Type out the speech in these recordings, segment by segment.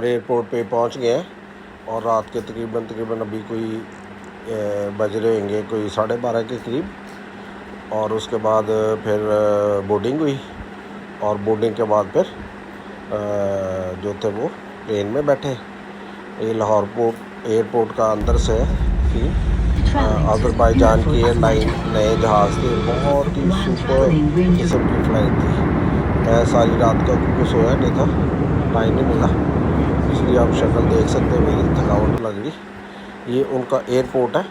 और एयरपोर्ट पे पहुंच गए हैं और रात के तकरीबन अभी कोई बज रहे होंगे कोई 12:30 के करीब। और उसके बाद फिर बोर्डिंग हुई और बोर्डिंग के बाद फिर जो थे वो प्लेन में बैठे। ये लाहौर एयरपोर्ट का अंदर से थी। अज़रबैजान की एयरलाइन नए जहाज़ थे, बहुत ही सुपर किस्म की फ़्लाइट थी। मैं सारी रात का क्योंकि सोया नहीं था, टाइम नहीं मिला, इसलिए आप शक्ल देख सकते हैं, मेरी थकावट लग रही। ये उनका एयरपोर्ट है,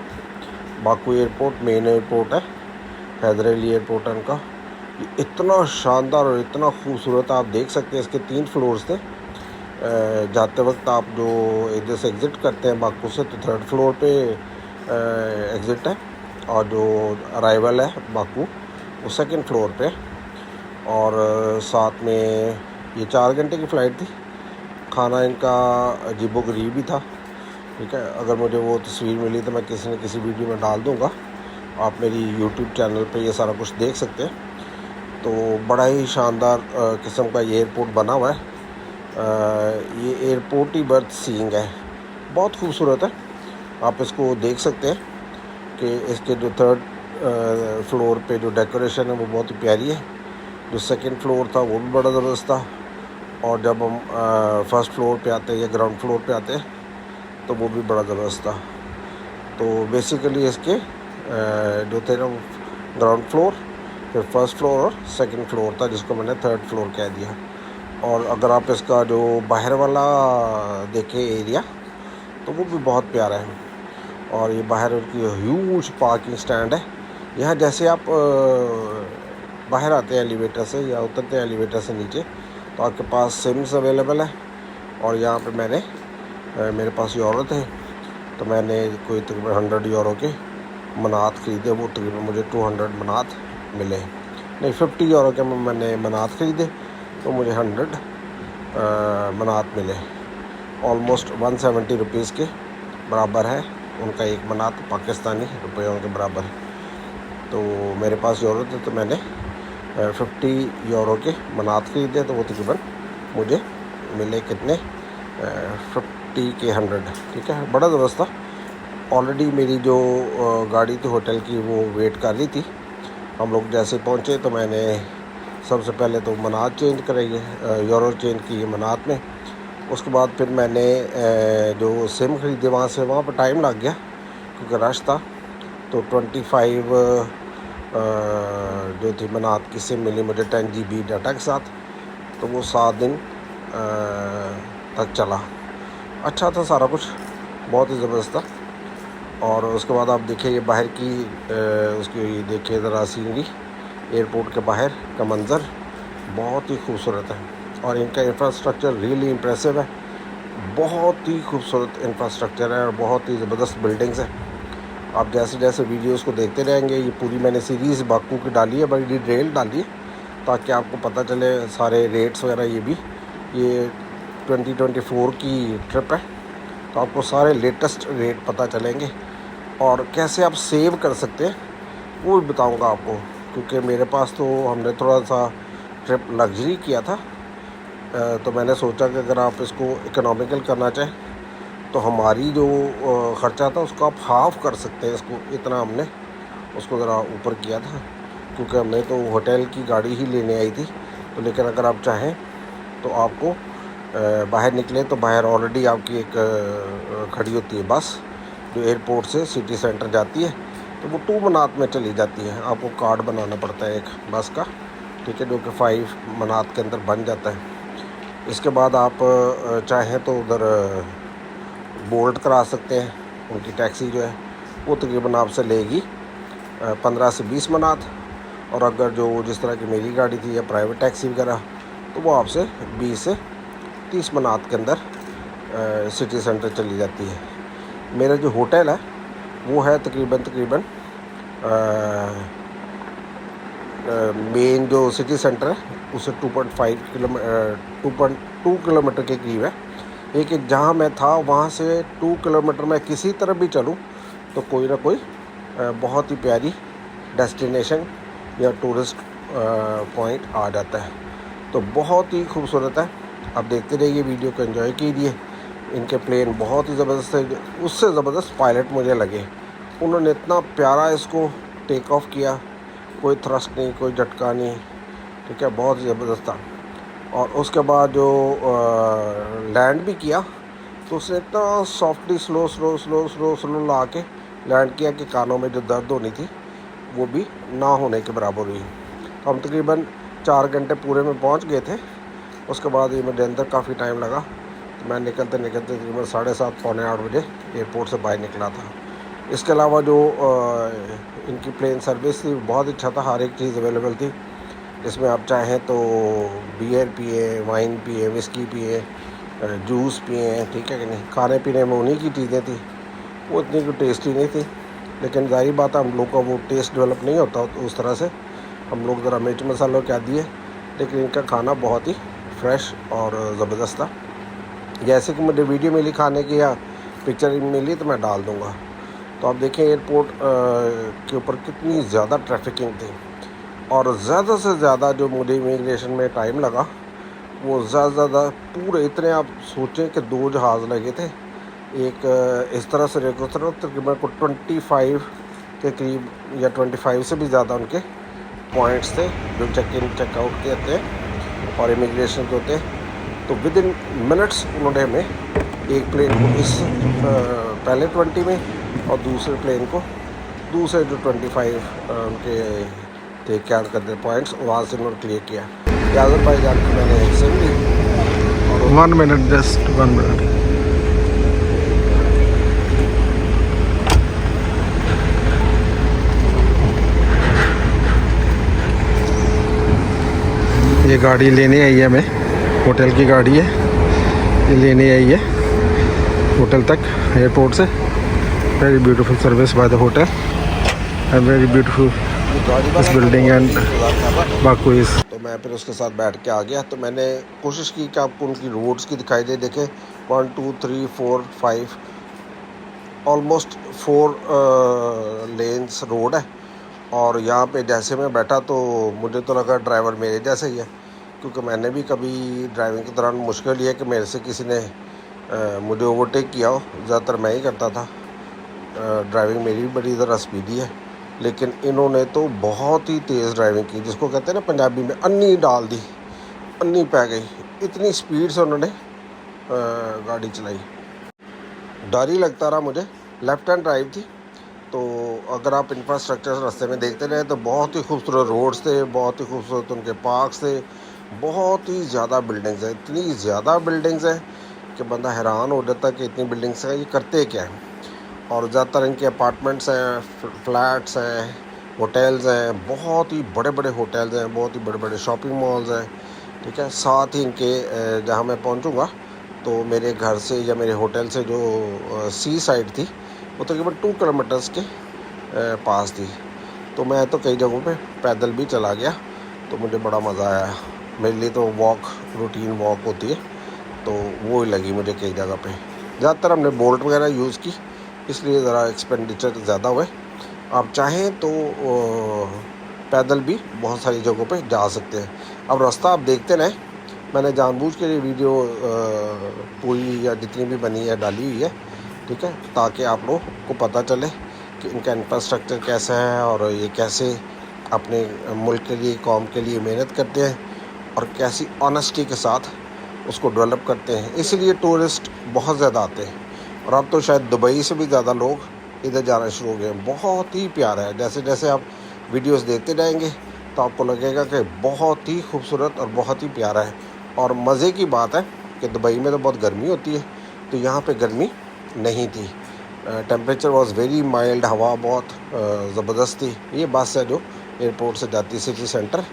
बाकू एयरपोर्ट मेन एयरपोर्ट है, हैदर अली एयरपोर्ट है उनका। ये इतना शानदार और इतना खूबसूरत, आप देख सकते हैं। इसके 3 फ्लोर्स थे। जाते वक्त आप जो इधर से एग्ज़िट करते हैं बाकू से, तो 3rd फ्लोर पे एग्ज़िट है, और जो अराइवल है बाकू वो 2nd फ्लोर पे। और साथ में ये 4 घंटे की फ़्लाइट थी। खाना इनका अजीबोगरीब ही था, ठीक है। अगर मुझे वो तस्वीर मिली तो मैं किसी न किसी वीडियो में डाल दूँगा, आप मेरी YouTube चैनल पे ये सारा कुछ देख सकते हैं। तो बड़ा ही शानदार किस्म का ये एयरपोर्ट बना हुआ है। ये एयरपोर्ट ही बर्थ सीइंग है, बहुत खूबसूरत है। आप इसको देख सकते हैं कि इसके जो 3rd फ्लोर पे जो डेकोरेशन है वो बहुत ही प्यारी है। जो 2nd फ्लोर था वो भी बड़ा ज़बरदस्त था, और जब हम 1st फ्लोर पे आते हैं या ग्राउंड फ्लोर पे आते हैं तो वो भी बड़ा ज़बरदस्त था। तो बेसिकली इसके जो थे ना, ग्राउंड फ्लोर, फिर 1st फ्लोर और 2nd फ्लोर था, जिसको मैंने 3rd फ्लोर कह दिया। और अगर आप इसका जो बाहर वाला देखें एरिया, तो वो भी बहुत प्यारा है। और ये बाहर उनकी ह्यूज पार्किंग स्टैंड है। यहाँ जैसे आप बाहर आते हैं एलिवेटर से या उतरते हैं एलिवेटर से नीचे, तो आपके पास सिम्स अवेलेबल है। और यहाँ पे मेरे पास यूरो थे, तो मैंने कोई तकरीबन 100 यूरो के मनात ख़रीदे। वो तकरीबन मुझे 200 मनात मिले, नहीं 50 यूरो के मैंने मनात ख़रीदे, तो मुझे 100 मनात मिले। ऑलमोस्ट 170 रुपीज़ के बराबर है उनका एक मनात, पाकिस्तानी रुपयों के बराबर। तो मेरे पास यूरो थे, तो मैंने 50 यूरो के मनात ख़रीदे, तो वो तकरीबन मुझे मिले कितने, 50 के 100, ठीक है। बड़ा ज़बरदस्त था। ऑलरेडी मेरी जो गाड़ी थी होटल की वो वेट कर रही थी। हम लोग जैसे पहुँचे तो मैंने सबसे पहले तो मनात चेंज कराइए, यूरो चेंज किए मनात में। उसके बाद फिर मैंने जो सिम ख़रीदे वहाँ पर टाइम लग गया क्योंकि रश था। तो 25 जो थी मनात की सिम मिली मुझे 10 GB डाटा के साथ, तो वो 7 दिन तक चला। अच्छा था सारा कुछ, बहुत ही ज़बरदस्त था। और उसके बाद आप देखिए ये बाहर की उसकी देखिए ज़रा सीनरी, एयरपोर्ट के बाहर का मंज़र बहुत ही खूबसूरत है। और इनका इंफ्रास्ट्रक्चर रियली इम्प्रेसिव है, बहुत ही खूबसूरत इंफ्रास्ट्रक्चर है और बहुत ही ज़बरदस्त बिल्डिंग्स है। आप जैसे जैसे वीडियोस को देखते रहेंगे, ये पूरी मैंने सीरीज़ बाकू की डाली है, बड़ी डिटेल डाली है, ताकि आपको पता चले सारे रेट्स वगैरह। ये 2024 की ट्रिप है, तो आपको सारे लेटेस्ट रेट पता चलेंगे और कैसे आप सेव कर सकते हैं वो भी बताऊंगा आपको। क्योंकि मेरे पास तो हमने थोड़ा सा ट्रिप लग्जरी किया था, तो मैंने सोचा कि अगर आप इसको इकोनॉमिकल करना चाहें तो हमारी जो ख़र्चा था उसको आप हाफ़ कर सकते हैं। इसको इतना हमने उसको ज़रा ऊपर किया था, क्योंकि हमने तो होटल की गाड़ी ही लेने आई थी। तो लेकिन अगर आप चाहें तो आपको बाहर निकले तो बाहर ऑलरेडी आपकी एक खड़ी होती है बस, जो एयरपोर्ट से सिटी सेंटर जाती है, तो वो 2 मनात में चली जाती है। आपको कार्ड बनाना पड़ता है एक बस का, ठीक है, जो कि 5 मनात के अंदर बन जाता है। इसके बाद आप चाहें तो उधर बोल्ट करा सकते हैं। उनकी टैक्सी जो है वो तकरीबन आपसे लेगी 15 से 20 मनात। और अगर जो जिस तरह की मेरी गाड़ी थी या प्राइवेट टैक्सी वगैरह, तो वो आपसे 20 से 30 मनात के अंदर सिटी सेंटर चली जाती है। मेरा जो होटल है वो है तकरीबन मेन जो सिटी सेंटर है उससे 2.2 किलोमीटर के करीब है। लेकिन जहाँ मैं था वहाँ से 2 किलोमीटर मैं किसी तरफ भी चलूँ तो कोई ना कोई बहुत ही प्यारी डेस्टिनेशन या टूरिस्ट पॉइंट आ जाता है। तो बहुत ही खूबसूरत है। आप देखते रहिए वीडियो को, एंजॉय कीजिए। इनके प्लेन बहुत ही ज़बरदस्त है, उससे ज़बरदस्त पायलट मुझे लगे। उन्होंने इतना प्यारा इसको टेक ऑफ किया, कोई थ्रस्ट नहीं, कोई झटका नहीं, ठीक है, बहुत ही ज़बरदस्त था। और उसके बाद जो लैंड भी किया तो उसने इतना softly slow slow slow slow slow ला के लैंड किया कि कानों में जो दर्द होनी थी वो भी ना होने के बराबर हुई। तो हम तकरीबन 4 घंटे पूरे में पहुंच गए थे। उसके बाद ये मेरे अंदर काफ़ी टाइम लगा, तो मैं निकलते निकलते तकरीबन 7:30 पौने 8 बजे एयरपोर्ट से बाहर निकला था। इसके अलावा जो इनकी प्लेन सर्विस थी बहुत अच्छा था, हर एक चीज़ अवेलेबल थी। इसमें आप चाहें तो बियर पिए, वाइन पिए, विस्की पिए, जूस पिए, ठीक है कि नहीं। खाने पीने में उन्हीं की चीज़ें थी, वो इतनी कोई टेस्टी नहीं थी, लेकिन जाहिर बात है हम लोग का वो टेस्ट डेवलप नहीं होता तो उस तरह से हम लोग ज़रा मिर्च मसालों क्या दिए, लेकिन इनका खाना बहुत ही फ्रेश और ज़बरदस्त था। जैसे कि मुझे वीडियो मिली खाने की या पिक्चर मिली तो मैं डाल दूँगा। तो आप देखें एयरपोर्ट के ऊपर कितनी ज़्यादा ट्रैफिकिंग थी, और ज़्यादा से ज़्यादा जो मुझे इमिग्रेशन में टाइम लगा वो ज़्यादा पूरे इतने, आप सोचें कि 2 जहाज़ लगे थे, एक इस तरह से एक उस तरफ, तकरीबन को 25 के करीब या 25 से भी ज़्यादा उनके पॉइंट्स थे जो चेक इन चेक आउट के थे और इमिग्रेशन के होते। तो विद इन मिनट्स उन्होंने हमें एक प्लेन को इस पहले 20 में और दूसरे प्लेन को दूसरे जो 25 उनके थे क्या करते पॉइंट्स, वहाँ से उन्होंने क्लियर किया। यादर भाई जान की मैंने सिम ली और 1 minute, just 1 minute. ये गाड़ी लेने आई है, हमें होटल की गाड़ी है, ये लेने आई है होटल तक एयरपोर्ट से। Very beautiful service by the hotel and very beautiful this building and Baku is. तो मैं फिर उसके साथ बैठ के आ गया। तो मैंने कोशिश की कि आपको उनकी रोड्स की दिखाई दे। देखें 1 2 3 4 5 ऑलमोस्ट 4 लेन्स रोड है। और यहाँ पे जैसे मैं बैठा तो मुझे तो लगा ड्राइवर मेरे जैसे ही है, क्योंकि मैंने भी कभी ड्राइविंग के दौरान मुश्किल ये है कि मेरे से किसी ने मुझे ओवरटेक किया हो। ज़्यादातर मैं ही करता था, ड्राइविंग मेरी भी बड़ी ज़रा स्पीडी है, लेकिन इन्होंने तो बहुत ही तेज़ ड्राइविंग की, जिसको कहते हैं ना पंजाबी में अन्नी डाल दी, अन्नी पै गई। इतनी स्पीड से उन्होंने गाड़ी चलाई, डर ही लगता रहा मुझे। लेफ़्ट हैंड ड्राइव थी, तो अगर आप इंफ्रास्ट्रक्चर रास्ते में देखते रहे तो बहुत ही खूबसूरत रोड्स थे, बहुत ही खूबसूरत उनके पार्क्स थे, बहुत ही ज़्यादा बिल्डिंग्स हैं। इतनी ज़्यादा बिल्डिंग्स हैं कि बंदा हैरान हो जाता है कि इतनी बिल्डिंग्स हैं, ये करते क्या हैं। और ज़्यादातर इनके अपार्टमेंट्स हैं, फ्लैट्स हैं, होटल्स हैं, बहुत ही बड़े बड़े होटल्स हैं, बहुत ही बड़े बड़े शॉपिंग मॉल्स हैं, ठीक है। साथ ही इनके जहाँ मैं पहुँचूँगा तो मेरे घर से या मेरे होटल से जो सी साइड थी वो तकरीबन 2 किलोमीटर्स के पास थी। तो मैं तो कई जगहों पे पैदल भी चला गया, तो मुझे बड़ा मज़ा आया। मेरे लिए तो वॉक रूटीन वॉक होती है, तो वो ही लगी मुझे कई जगह पे। ज़्यादातर हमने बोल्ट वगैरह यूज़ की, इसलिए ज़रा एक्सपेंडिचर ज़्यादा हुए। आप चाहें तो पैदल भी बहुत सारी जगहों पे जा सकते हैं। अब रास्ता आप देखते रहें, मैंने जानबूझ के लिए वीडियो पूरी या जितनी भी बनी है डाली हुई है, ठीक है, ताकि आप लोग को पता चले कि इनका इंफ्रास्ट्रक्चर कैसा है और ये कैसे अपने मुल्क के लिए, कौम के लिए मेहनत करते हैं और कैसी ऑनेस्टी के साथ उसको डेवलप करते हैं। इसीलिए टूरिस्ट बहुत ज़्यादा आते हैं, और अब तो शायद दुबई से भी ज़्यादा लोग इधर जाना शुरू हो गए हैं। बहुत ही प्यारा है, जैसे जैसे आप वीडियोस देखते जाएंगे तो आपको लगेगा कि बहुत ही खूबसूरत और बहुत ही प्यारा है। और मज़े की बात है कि दुबई में तो बहुत गर्मी होती है, तो यहाँ पे गर्मी नहीं थी। टेम्परेचर वाज वेरी माइल्ड, हवा बहुत ज़बरदस्त थी। ये बस है जो एयरपोर्ट से जाती है सिटी सेंटर,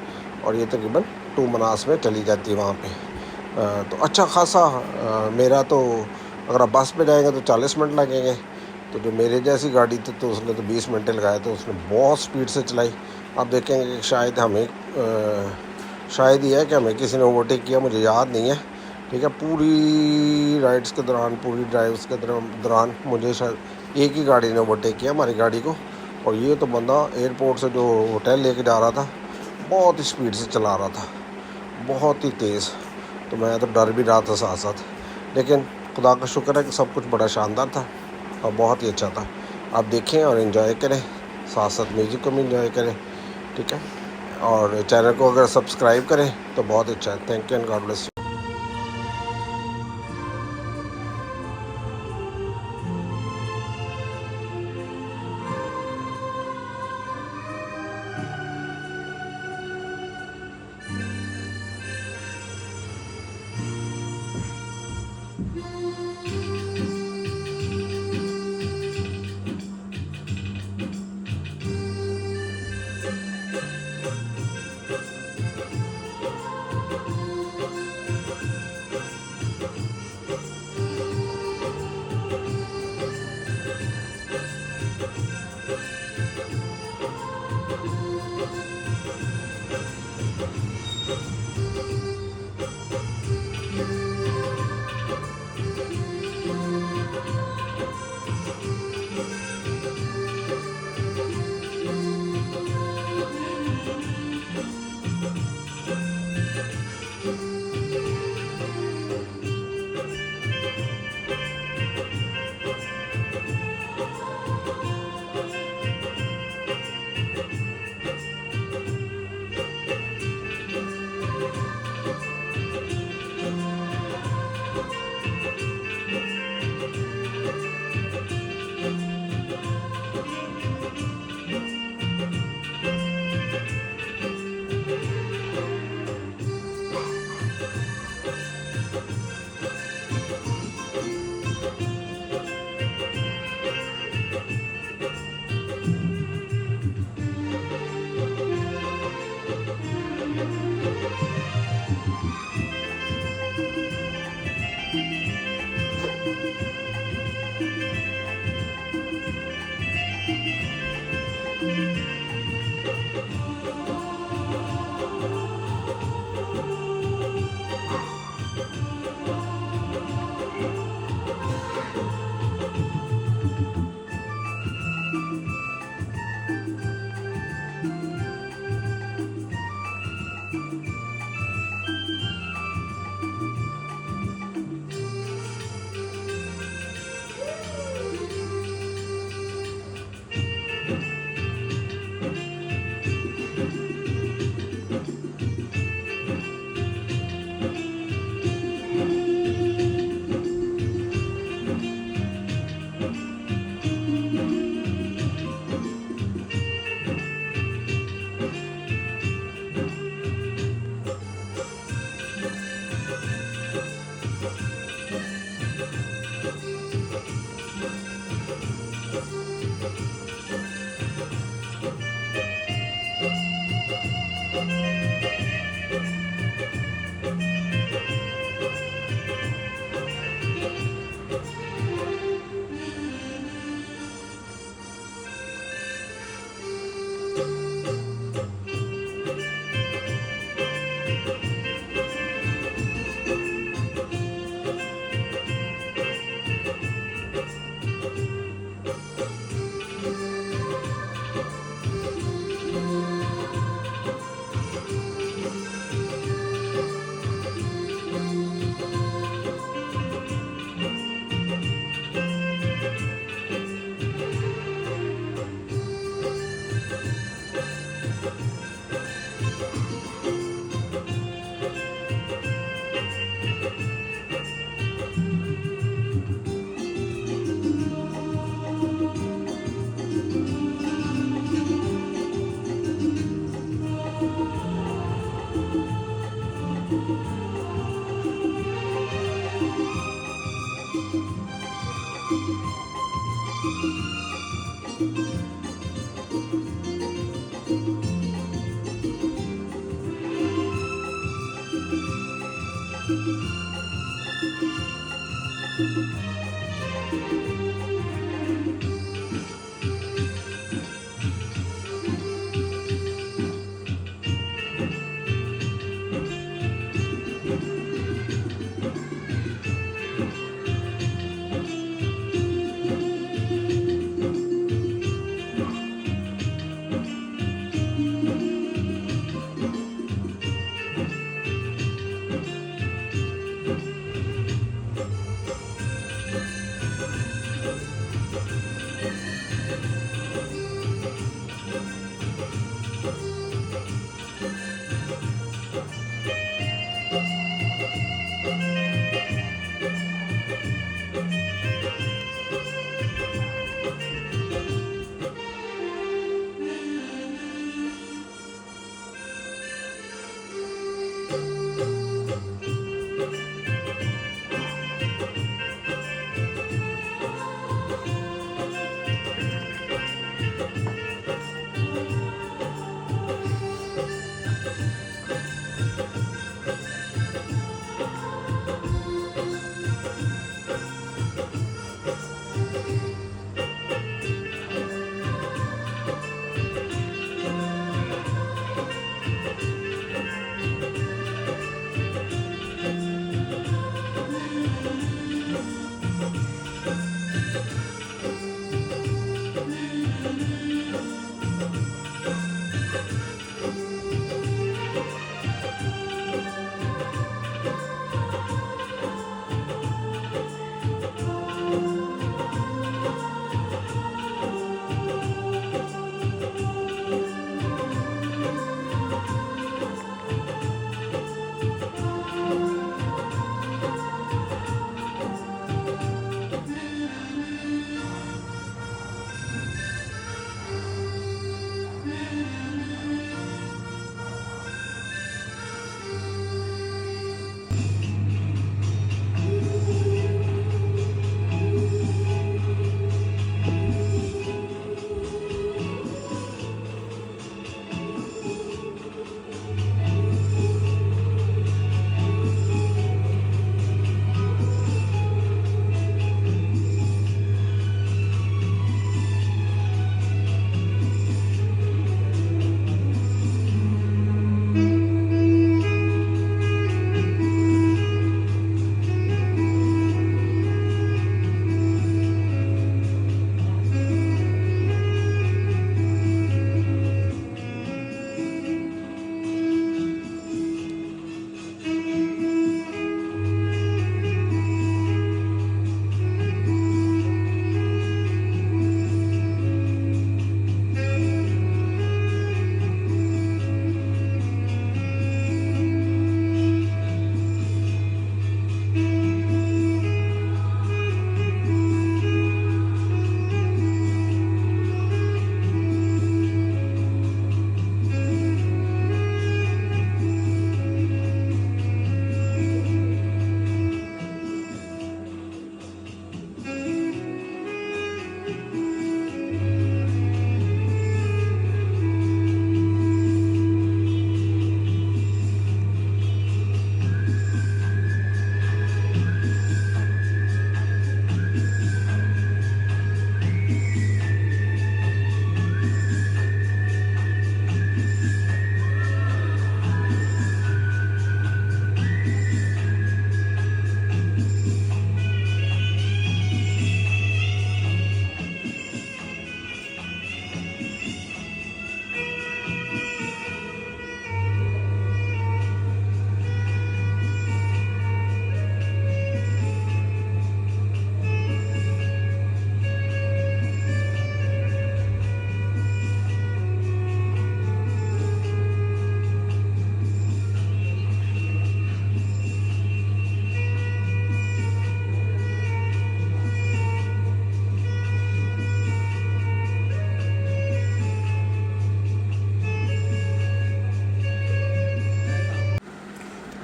और ये तकरीबन 2 मनास में चली जाती है वहाँ पे। तो अच्छा खासा मेरा तो अगर आप बस पे जाएंगे तो 40 मिनट लगेंगे, तो जो मेरे जैसी गाड़ी थी तो उसने तो 20 मिनट लगाए, तो उसने बहुत स्पीड से चलाई। आप देखेंगे कि शायद ही है कि हमें किसी ने ओवरटेक किया, मुझे याद नहीं है, ठीक है। पूरी राइड्स के दौरान, पूरी ड्राइव्स के दौरान मुझे शायद एक ही गाड़ी ने ओवरटेक किया, हमारी गाड़ी को। और ये तो बंदा एयरपोर्ट से जो होटल लेके जा रहा था बहुत स्पीड से चला रहा था, बहुत ही तेज़। तो मैं तो डर भी रहा था साथ साथ, लेकिन खुदा का शुक्र है कि सब कुछ बड़ा शानदार था और बहुत ही अच्छा था। आप देखें और इन्जॉय करें, साथ साथ म्यूज़िक को भी इन्जॉय करें, ठीक है। और चैनल को अगर सब्सक्राइब करें तो बहुत अच्छा है। Thank you and God bless you.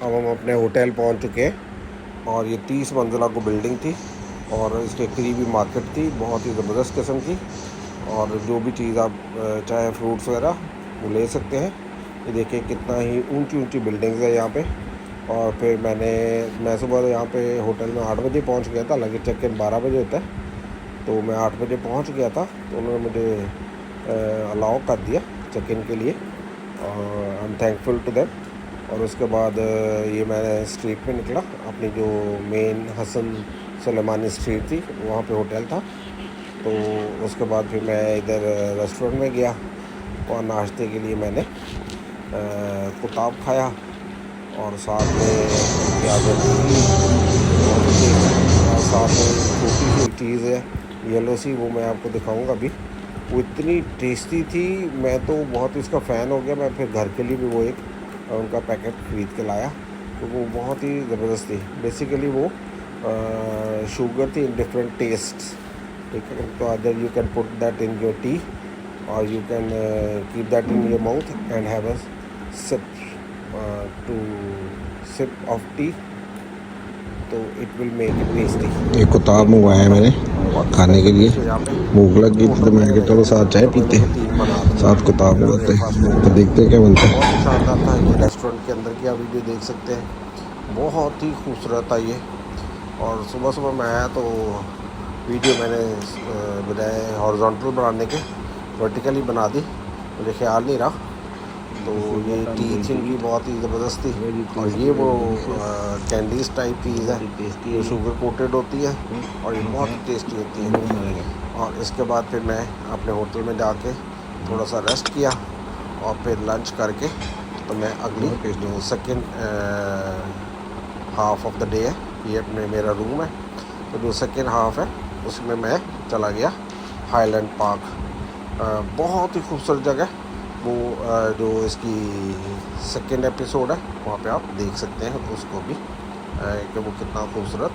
अब हम अपने होटल पहुंच चुके हैं और ये 30 मंजिला को बिल्डिंग थी और इसके करीब ही मार्केट थी, बहुत ही ज़बरदस्त किस्म की। और जो भी चीज़ आप चाहे फ्रूट्स वगैरह वो ले सकते हैं। ये देखिए कितना ही ऊंची ऊंची बिल्डिंग्स है यहाँ पे। और फिर मैं सुबह यहाँ पे होटल में 8 बजे पहुँच गया था, हालांकि चेक इन 12 बजे होता है, तो मैं 8 बजे पहुँच गया था। तो उन्होंने मुझे अलाउ कर दिया चेक इन के लिए और I am thankful to them. और उसके बाद ये मैं स्ट्रीट पे निकला, अपनी जो मेन हसन सुलेमानी स्ट्रीट थी वहाँ पे होटल था। तो उसके बाद फिर मैं इधर रेस्टोरेंट में गया और नाश्ते के लिए मैंने कुताब खाया और साथ में प्याज और साथ में छोटी सी चीज़ है येलो सी, वो मैं आपको दिखाऊंगा अभी। वो इतनी टेस्टी थी, मैं तो बहुत इसका फ़ैन हो गया। मैं फिर घर के लिए भी वो एक उनका पैकेट ख़रीद के लाया, तो वो बहुत ही ज़बरदस्त थी। बेसिकली वो शुगर थी इन डिफरेंट टेस्ट्स, ठीक है। तो other you can put that in your tea और you can keep that in your mouth and have a sip to sip of tea, तो it will make it tasty. एक कुताब मंगवाया है मैंने खाने के लिए, भूख लग गई थी तो मैं चलो साथ चाय पीते साथ कुताब मंगाते, तो देखते क्या बनता है। बहुत ही शानदार था ये रेस्टोरेंट के अंदर की आप वीडियो देख सकते हैं, बहुत ही खूबसूरत था ये। और सुबह सुबह मैं आया तो वीडियो मैंने बजाय हॉरिजॉन्टल बनाने के वर्टिकली बना दी, मुझे ख्याल नहीं रहा। तो ये टीच इनकी बहुत ही ज़बरदस्त थी। और ये वो कैंडीज टाइप चीज़ है जो शुगर कोटेड होती है और ये बहुत ही टेस्टी होती है। और इसके बाद फिर मैं अपने होटल में जाके थोड़ा सा रेस्ट किया और फिर लंच करके तो मैं अगली जो second half of the day है, ये अपने मेरा रूम है, तो जो सेकेंड हाफ है उसमें मैं चला गया हाईलैंड पार्क। बहुत ही खूबसूरत जगह, वो जो इसकी सेकेंड एपिसोड है वहाँ पे आप देख सकते हैं उसको भी कि वो कितना खूबसूरत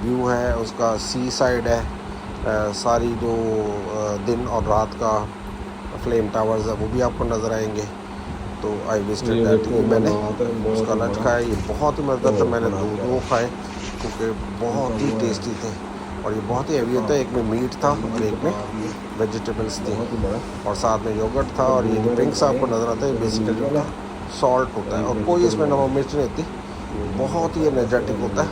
व्यू है उसका। सी साइड है, सारी जो दिन और रात का फ्लेम टावर्स है वो भी आपको नज़र आएंगे। तो आई विजिटेड दैट, मैंने उसका लंच खाया, ये बहुत ही मज़ेदार था। मैंने दो खाए क्योंकि बहुत ही टेस्टी थे और ये बहुत ही हेवी होता है। एक में मीट था और एक में वेजिटेबल्स थी और साथ में योगर्ट था। और ये जो ड्रिंक्स आपको नज़र आता है बेसिकली उनका सॉल्ट होता है और कोई इसमें नमक मिर्च नहीं होती। बहुत ही एनर्जेटिक होता है,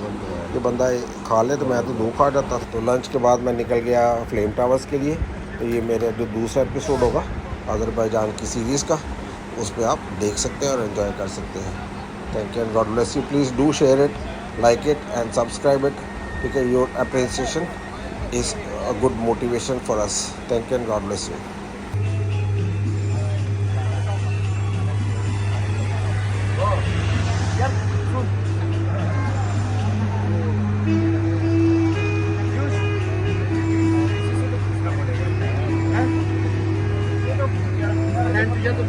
ये बंदा खा ले तो मैं तो 2 खा जाता। तो लंच के बाद मैं निकल गया फ्लेम टावर्स के लिए। तो ये मेरा जो दूसरा एपिसोड होगा अज़रबैजान की सीरीज़ का, उस पर आप देख सकते हैं और एंजॉय कर सकते हैं। Thank you and God bless you. Please do share it, like it and subscribe it, because your appreciation is a good motivation for us. Thank you and God bless you. तुझे तो